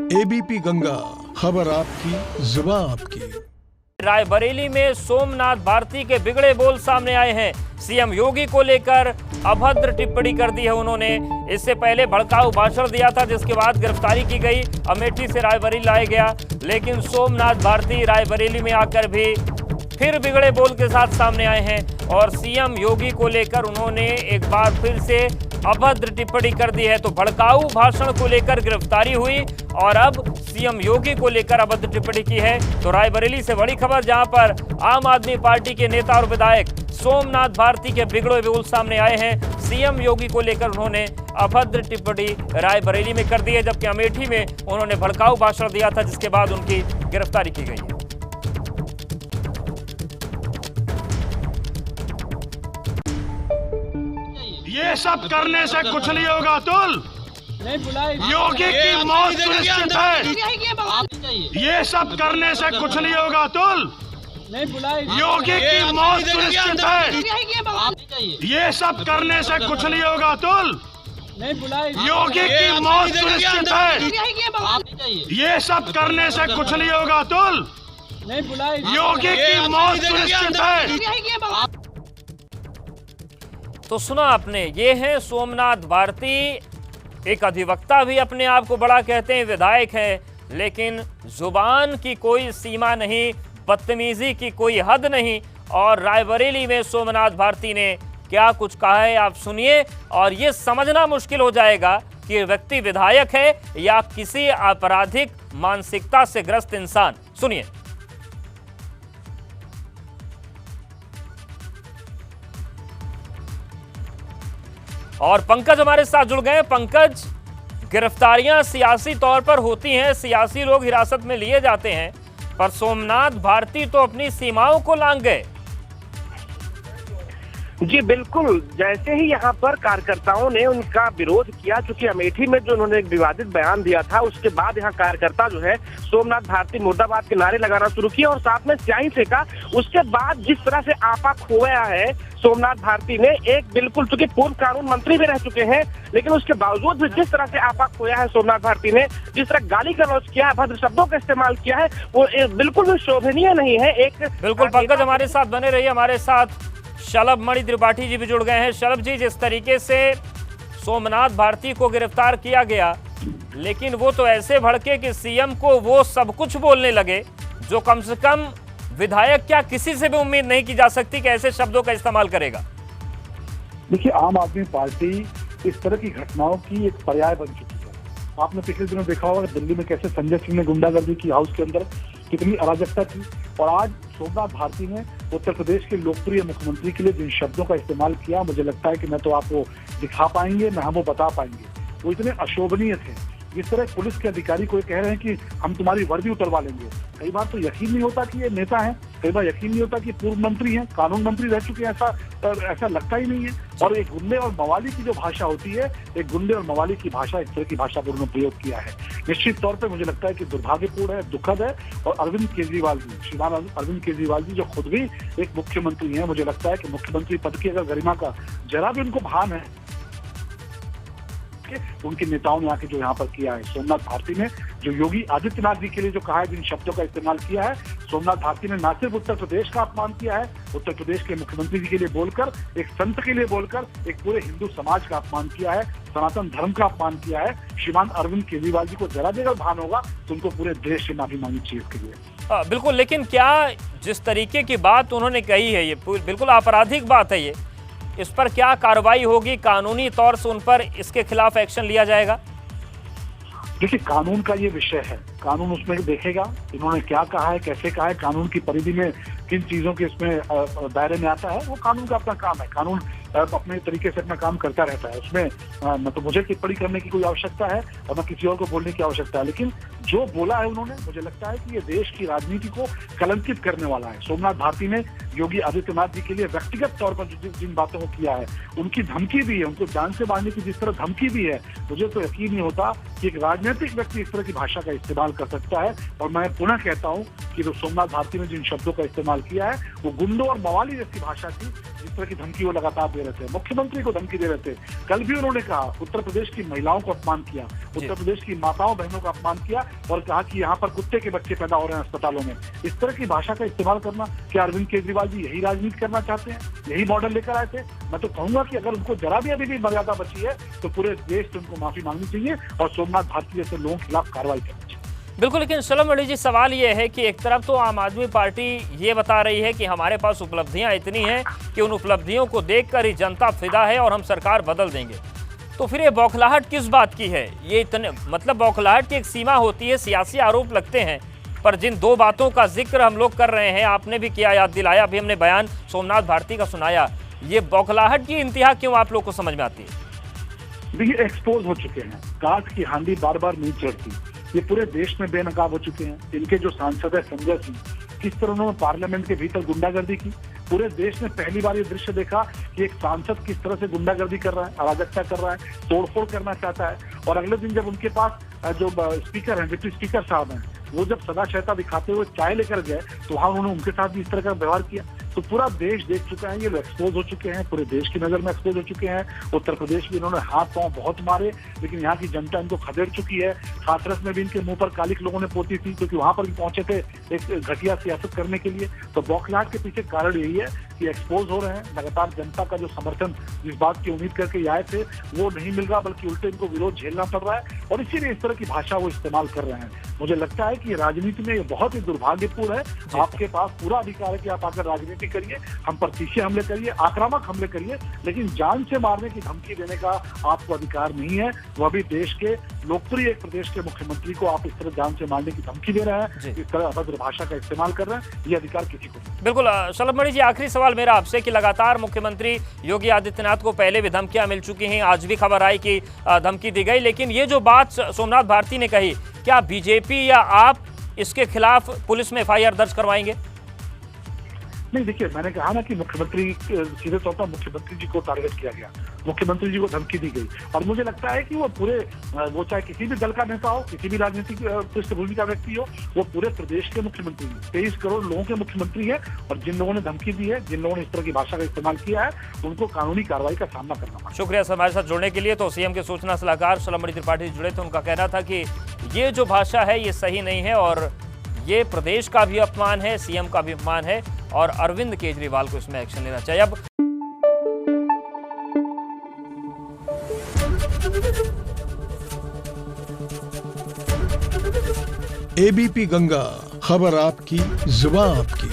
ABP Ganga, खबर आपकी, जुबान आपकी। रायबरेली में सोमनाथ भारती के बिगड़े बोल सामने आए हैं। सीएम योगी को लेकर अभद्र टिप्पणी कर दी है उन्होंने। इससे पहले भड़काऊ भाषण दिया था, जिसके बाद गिरफ्तारी की गई, अमेठी से रायबरेली लाया गया। लेकिन सोमनाथ भारती रायबरेली में आकर भी फिर बिगड़े बोल के साथ सामने आए हैं और सीएम योगी को लेकर उन्होंने एक बार फिर से अभद्र टिप्पणी कर दी है। तो भड़काऊ भाषण को लेकर गिरफ्तारी हुई और अब सीएम योगी को लेकर अभद्र टिप्पणी की है। तो रायबरेली से बड़ी खबर, जहां पर आम आदमी पार्टी के नेता और विधायक सोमनाथ भारती के बिगड़े बोल सामने आए हैं। सीएम योगी को लेकर उन्होंने अभद्र टिप्पणी रायबरेली में कर दी है, जबकि अमेठी में उन्होंने भड़काऊ भाषण दिया था, जिसके बाद उनकी गिरफ्तारी की गई है। ये सब करने से कुछ नहीं होगा अतुल। योगी की मौत सुनिश्चित है। ये सब करने से कुछ नहीं होगा अतुल। योगी की मौत सुनिश्चित है। ये सब करने से कुछ नहीं होगा अतुल। योगी की मौत सुनिश्चित है। ये सब करने से कुछ नहीं होगा अतुल। योगी की मौत सुनिश्चित है। तो सुना आपने, ये हैं सोमनाथ भारती। एक अधिवक्ता भी अपने आप को बड़ा कहते हैं, विधायक हैं, लेकिन जुबान की कोई सीमा नहीं, बदतमीजी की कोई हद नहीं। और रायबरेली में सोमनाथ भारती ने क्या कुछ कहा है, आप सुनिए और ये समझना मुश्किल हो जाएगा कि व्यक्ति विधायक है या किसी आपराधिक मानसिकता से ग्रस्त इंसान। सुनिए। और पंकज हमारे साथ जुड़ गए। पंकज, गिरफ्तारियां सियासी तौर पर होती हैं, सियासी लोग हिरासत में लिए जाते हैं, पर सोमनाथ भारती तो अपनी सीमाओं को लांघ गए। जी बिल्कुल, जैसे ही यहाँ पर कार्यकर्ताओं ने उनका विरोध किया, चूंकि अमेठी में जो उन्होंने एक विवादित बयान दिया था, उसके बाद यहाँ कार्यकर्ता जो है सोमनाथ भारती मुर्दाबाद के नारे लगाना शुरू किए और साथ में स्याही फेंका। उसके बाद जिस तरह से आपा खोया है सोमनाथ भारती ने, एक बिल्कुल, चूंकि पूर्व कानून मंत्री भी रह चुके हैं, लेकिन उसके बावजूद भी जिस तरह से आपा खोया है सोमनाथ भारती ने, जिस तरह गाली गलौज किया है, भद्र शब्दों का इस्तेमाल किया है, वो बिल्कुल भी शोभनीय नहीं है। एक बिल्कुल पंकज हमारे साथ बने रहिए। हमारे साथ शलभ मणि त्रिपाठी जी भी जुड़ गए हैं। शलभ जी, जिस तरीके से सोमनाथ भारती को गिरफ्तार किया गया, लेकिन वो तो ऐसे भड़के कि सीएम को वो सब कुछ बोलने लगे जो कम से कम विधायक क्या किसी से भी उम्मीद नहीं की जा सकती कि ऐसे शब्दों का इस्तेमाल करेगा। देखिए, आम आदमी पार्टी इस तरह की घटनाओं की एक पर्याय बन चुकी है। आपने पिछले दिनों देखा होगा दिल्ली में कैसे संजय सिंह ने गुंडागर्दी की, हाउस के अंदर कितनी अराजकता की, और आज सोमनाथ भारती ने उत्तर प्रदेश के लोकप्रिय मुख्यमंत्री के लिए जिन शब्दों का इस्तेमाल किया, मुझे लगता है कि न तो आपको दिखा पाएंगे, न हम वो बता पाएंगे। वो इतने अशोभनीय थे। जिस तरह पुलिस के अधिकारी को कह रहे हैं कि हम तुम्हारी वर्दी उतरवा लेंगे, कई बार तो यकीन नहीं होता कि ये नेता है, कई बार यकीन नहीं होता कि पूर्व मंत्री हैं, कानून मंत्री रह चुके हैं, ऐसा लगता ही नहीं है। और एक गुंडे और मवाली की जो भाषा होती है, एक गुंडे और मवाली की भाषा, इस तरह की भाषा को उन्होंने प्रयोग किया है। निश्चित तौर पर मुझे लगता है कि दुर्भाग्यपूर्ण है, दुखद है। और अरविंद केजरीवाल जी, श्रीमान अरविंद केजरीवाल जी, जो खुद भी एक मुख्यमंत्री हैं, मुझे लगता है कि मुख्यमंत्री पद की अगर गरिमा का जरा भी उनको भान है, उनके नेताओं ने आके जो यहाँ पर किया है, सोमनाथ भारती ने जो योगी आदित्यनाथ जी के लिए जो कहा है, जिन शब्दों का इस्तेमाल किया है, सोमनाथ भारती ने न सिर्फ उत्तर प्रदेश का अपमान किया है, उत्तर प्रदेश के मुख्यमंत्री जी के लिए बोलकर, एक संत के लिए बोलकर, एक पूरे हिंदू समाज का अपमान किया है, सनातन धर्म का अपमान किया है। श्रीमान अरविंद केजरीवाल जी को जरा भी अगर भान होगा तो उनको पूरे देश से माफी मांगनी चाहिए इसके लिए। बिल्कुल, लेकिन क्या जिस तरीके की बात उन्होंने कही है, ये बिल्कुल आपराधिक बात है, ये इस पर क्या कार्रवाई होगी? कानूनी तौर से उन पर इसके खिलाफ एक्शन लिया जाएगा? देखिए, कानून का ये विषय है, कानून उसमें देखेगा इन्होंने क्या कहा है, कैसे कहा है, कानून की परिधि में किन चीजों के इसमें दायरे में आता है, वो कानून का अपना काम है। कानून अपने तरीके से अपना काम करता रहता है। उसमें न तो मुझे टिप्पणी करने की कोई आवश्यकता है और न किसी और को बोलने की आवश्यकता है, लेकिन जो बोला है उन्होंने, मुझे लगता है कि ये देश की राजनीति को कलंकित करने वाला है। सोमनाथ भारती ने योगी आदित्यनाथ जी के लिए व्यक्तिगत तौर पर जिन बातों को किया है, उनकी धमकी भी है, उनको जान से मारने की जिस तरह धमकी भी है, मुझे तो यकीन नहीं होता कि एक राजनीति राजनीतिक व्यक्ति इस तरह की भाषा का इस्तेमाल कर सकता है। और मैं पुनः कहता हूं कि जो सोमनाथ भारती ने जिन शब्दों का इस्तेमाल किया है वो गुंडों और मवाली जैसी भाषा थी, जिस तरह की धमकी वो लगातार दे रहे थे, मुख्यमंत्री को धमकी दे रहे थे। कल भी उन्होंने कहा उत्तर प्रदेश की महिलाओं को अपमान किया, उत्तर प्रदेश की माताओं बहनों का अपमान किया और कहा कि यहाँ पर कुत्ते के बच्चे पैदा हो रहे हैं अस्पतालों में। इस तरह की भाषा का इस्तेमाल करना, क्या अरविंद केजरीवाल जी यही राजनीति करना चाहते हैं, यही मॉडल लेकर आए थे? मैं तो कहूंगा कि अगर उनको जरा भी अभी भी मर्यादा बची है तो पूरे देश से उनको माफी मांगनी चाहिए और सोमनाथ भारती जैसे लोगों के खिलाफ कार्रवाई करनी चाहिए। बिल्कुल, लेकिन शलभ मणि जी, सवाल ये है कि एक तरफ तो आम आदमी पार्टी ये बता रही है कि हमारे पास उपलब्धियां इतनी हैं कि उन उपलब्धियों को देखकर ही जनता फिदा है और हम सरकार बदल देंगे, तो फिर ये बौखलाहट किस बात की है? ये इतने मतलब बौखलाहट की एक सीमा होती है, सियासी आरोप लगते हैं, पर जिन दो बातों का जिक्र हम लोग कर रहे हैं, आपने भी किया, याद दिलाया, अभी हमने बयान सोमनाथ भारती का सुनाया, ये बौखलाहट की इंतहा क्यों आप लोग को समझ में आती है? देखिए, एक्सपोज हो चुके हैं, काठ की हांडी बार बार नहीं चढ़ती, ये पूरे देश में बेनकाब हो चुके हैं। इनके जो सांसद है संजय सिंह, किस तरह उन्होंने पार्लियामेंट के भीतर गुंडागर्दी की। पूरे देश ने पहली बार ये दृश्य देखा कि एक सांसद किस तरह से गुंडागर्दी कर रहा है, अराजकता कर रहा है, तोड़फोड़ करना चाहता है। और अगले दिन जब उनके पास जो स्पीकर हैं, डिप्टी स्पीकर साहब हैं, वो जब सदा शहता दिखाते हुए चाय लेकर गए तो वहां उन्होंने उनके साथ भी इस तरह का व्यवहार किया। तो पूरा देश देख चुका है, ये लोग एक्सपोज हो चुके हैं, पूरे देश की नजर में एक्सपोज हो चुके हैं। उत्तर प्रदेश में इन्होंने हाथ पांव बहुत मारे, लेकिन यहाँ की जनता इनको खदेड़ चुकी है। हाथरस में भी इनके मुंह पर कालिक लोगों ने पोती थी, क्योंकि वहां पर भी पहुंचे थे एक घटिया सियासत करने के लिए। तो बौखलाहट के पीछे कारण यही है कि एक्सपोज हो रहे हैं, लगातार जनता का जो समर्थन जिस बात की उम्मीद करके आए थे वो नहीं मिल रहा, बल्कि उल्टे इनको विरोध झेलना पड़ रहा है और इसीलिए इस तरह की भाषा वो इस्तेमाल कर रहे हैं। मुझे लगता है कि राजनीति में ये बहुत ही दुर्भाग्यपूर्ण है। आपके पास पूरा अधिकार है कि आप आकर राजनीति करिए, हम पर तीखे हमले करिए, आक्रामक हमले करिए, लेकिन जान से मारने की धमकी देने का आपको अधिकार नहीं है। वह भी देश के लोकप्रिय एक प्रदेश के मुख्यमंत्री को आप इस तरह जान से मारने की धमकी दे रहे हैं, इस तरह अभद्र भाषा का इस्तेमाल कर रहे हैं, ये अधिकार किसी को नहीं। बिल्कुल शलभ मणि जी, आखिरी सवाल मेरा आपसे कि लगातार मुख्यमंत्री योगी आदित्यनाथ को पहले भी धमकियां मिल चुकी हैं, आज भी खबर आई कि धमकी दी गई, लेकिन ये जो बात सोमनाथ भारती ने कही, क्या बीजेपी या आप इसके खिलाफ पुलिस में एफआईआर दर्ज करवाएंगे? नहीं, देखिए, मैंने कहा ना कि मुख्यमंत्री, सीधे तौर पर मुख्यमंत्री जी को टारगेट किया गया, मुख्यमंत्री जी को धमकी दी गई। और मुझे लगता है कि वो पूरे, वो चाहे किसी भी दल का नेता हो, किसी भी राजनीतिक पृष्ठभूमि का व्यक्ति हो, वो पूरे प्रदेश के मुख्यमंत्री हैं, 23 करोड़ लोगों के मुख्यमंत्री है। और जिन लोगों ने धमकी दी है, जिन लोगों ने इस तरह की भाषा का इस्तेमाल किया है, उनको कानूनी कार्रवाई का सामना करना पड़ा। शुक्रिया सर हमारे साथ जुड़ने के लिए। तो सीएम के सूचना सलाहकार शलभ मणि त्रिपाठी जुड़े थे, उनका कहना था कि ये जो भाषा है ये सही नहीं है और ये प्रदेश का भी अपमान है, सीएम का भी अपमान है और अरविंद केजरीवाल को इसमें एक्शन लेना चाहिए। अब एबीपी गंगा, खबर आपकी, जुबान आपकी।